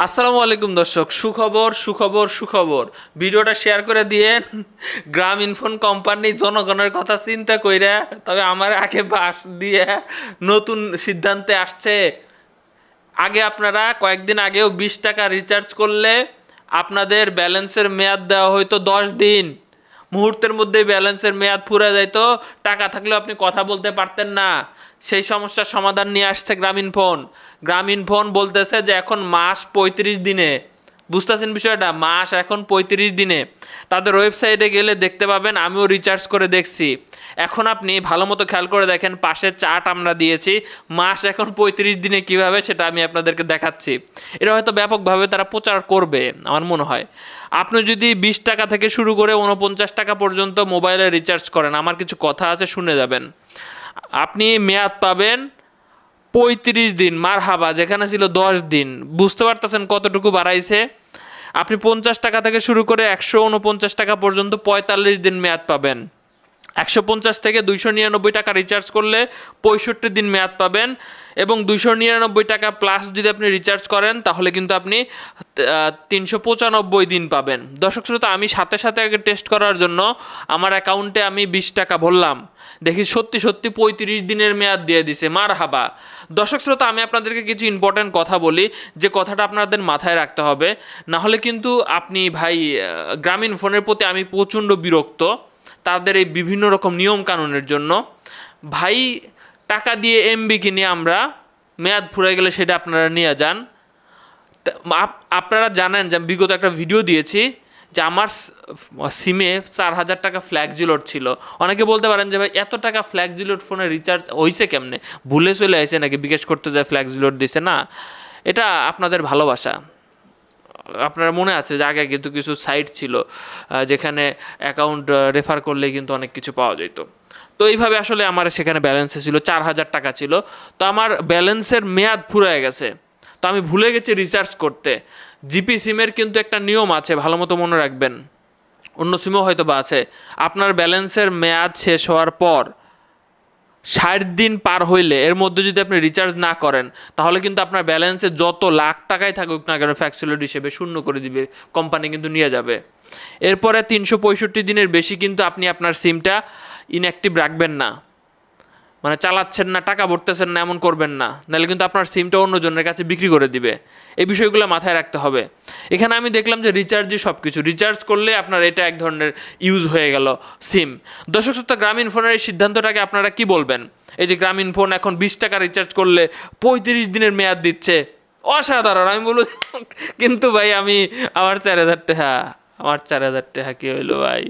আসসালামু আলাইকুম দর্শক, সুখবর সুখবর সুখবর। ভিডিওটা শেয়ার করে দিয়ে গ্রামীণফোন কোম্পানি জনগণের কথা চিন্তা কইরা তবে আমার আগে বাস দিয়ে নতুন সিদ্ধান্তে আসছে। আগে আপনারা কয়েকদিন আগেও 20 টাকা রিচার্জ করলে আপনাদের ব্যালেন্সের মেয়াদ দেওয়া হয়তো 10 দিন। মুহূর্তের মধ্যেই ব্যালেন্সের মেয়াদ ফুরে যাইতো, টাকা থাকলেও আপনি কথা বলতে পারতেন না। সেই সমস্যার সমাধান নিয়ে আসছে গ্রামীণফোন বলতেছে যে এখন মাস 35 দিনে। বুঝতেছেন বিষয়টা? মাস এখন 35 দিনে। তাদের ওয়েবসাইটে গেলে দেখতে পাবেন, আমিও রিচার্জ করে দেখছি। এখন আপনি ভালো মতো খেয়াল করে দেখেন, পাশে চার্ট আমরা দিয়েছি। মাস এখন 35 দিনে কীভাবে, সেটা আমি আপনাদেরকে দেখাচ্ছি। এটা হয়তো ব্যাপকভাবে তারা প্রচার করবে আমার মনে হয়। আপনি যদি 20 টাকা থেকে শুরু করে 49 টাকা পর্যন্ত মোবাইলে রিচার্জ করেন, আমার কিছু কথা আছে, শুনে যাবেন। আপনি মেয়াদ পাবেন 35 দিন। মারহাবা, যেখানে ছিল 10 দিন। বুঝতে পারতেছেন কতটুকু বাড়াইছে? আপনি 50 টাকা থেকে শুরু করে 149 টাকা পর্যন্ত 45 দিন মেয়াদ পাবেন। 150 থেকে 299 টাকা রিচার্জ করলে 65 দিন মেয়াদ পাবেন। এবং 299 টাকা প্লাস যদি আপনি রিচার্জ করেন তাহলে কিন্তু আপনি 395 দিন পাবেন। দর্শক শ্রোতা, আমি সাথে সাথে আগে টেস্ট করার জন্য আমার অ্যাকাউন্টে আমি 20 টাকা ভরলাম, দেখি সত্যি সত্যি 35 দিনের মেয়াদ দিয়ে দিছে। মারহাবা। দর্শক শ্রোতা, আমি আপনাদেরকে কিছু ইম্পর্ট্যান্ট কথা বলি, যে কথাটা আপনাদের মাথায় রাখতে হবে। না হলে কিন্তু আপনি ভাই, গ্রামীণফোনের প্রতি আমি প্রচণ্ড বিরক্ত তাদের এই বিভিন্ন রকম নিয়ম কানুনের জন্য। ভাই, টাকা দিয়ে এমবি কিনে আমরা, মেয়াদ ফুরে গেলে সেটা আপনারা নিয়ে যান। আপনারা জানেন যে বিগত একটা ভিডিও দিয়েছি যে আমার সিমে 4000 টাকা ফ্ল্যাক্সিলোড ছিল। অনেকে বলতে পারেন যে ভাই, এত টাকা ফ্ল্যাক্সিলোড ফোনে রিচার্জ হয়েছে কেমনে? ভুলে চলে আসে নাকি বিকাশ করতে যায় ফ্ল্যাক্সিলোড দিছে? না, এটা আপনাদের ভালোবাসা। আপনার মনে আছে যে আগে কিন্তু কিছু সাইট ছিল যেখানে অ্যাকাউন্ট রেফার করলে কিন্তু অনেক কিছু পাওয়া যেত। তো এইভাবে আসলে আমার সেখানে ব্যালেন্সে ছিল 4000 টাকা ছিল। তো আমার ব্যালেন্সের মেয়াদ ফুরিয়ে গেছে, তো আমি ভুলে গেছি রিচার্জ করতে। জিপি সিমের কিন্তু একটা নিয়ম আছে, ভালো মতো মনে রাখবেন। অন্য সিমও হয়তো বা আছে। আপনার ব্যালেন্সের মেয়াদ শেষ হওয়ার পর 60 দিন পার হইলে, এর মধ্যে যদি আপনি রিচার্জ না করেন, তাহলে কিন্তু আপনার ব্যালেন্সে যত লাখ টাকাই থাকুক না কেন ফ্যাক্সিলোড হিসেবে শূন্য করে দিবে, কোম্পানি কিন্তু নিয়ে যাবে। এরপরে 365 দিনের বেশি কিন্তু আপনি আপনার সিমটা ইনঅ্যাক্টিভ রাখবেন না, মানে চালাচ্ছেন না, টাকা ভরতেছেন না, এমন করবেন না। নাহলে কিন্তু আপনার সিমটা অন্যজনের কাছে বিক্রি করে দিবে। এই বিষয়গুলো মাথায় রাখতে হবে। এখানে আমি দেখলাম যে রিচার্জই সব কিছু, রিচার্জ করলে আপনার এটা এক ধরনের ইউজ হয়ে গেল সিম। দর্শক শ্রোতা, গ্রামীণফোনের এই সিদ্ধান্তটাকে আপনারা কি বলবেন? এই যে গ্রামীণফোন এখন 20 টাকা রিচার্জ করলে 35 দিনের মেয়াদ দিচ্ছে, অসাধারণ আমি বলবো। কিন্তু ভাই, আমার 4000 টাকা, আমার 4000 টাকা কি হইলো ভাই?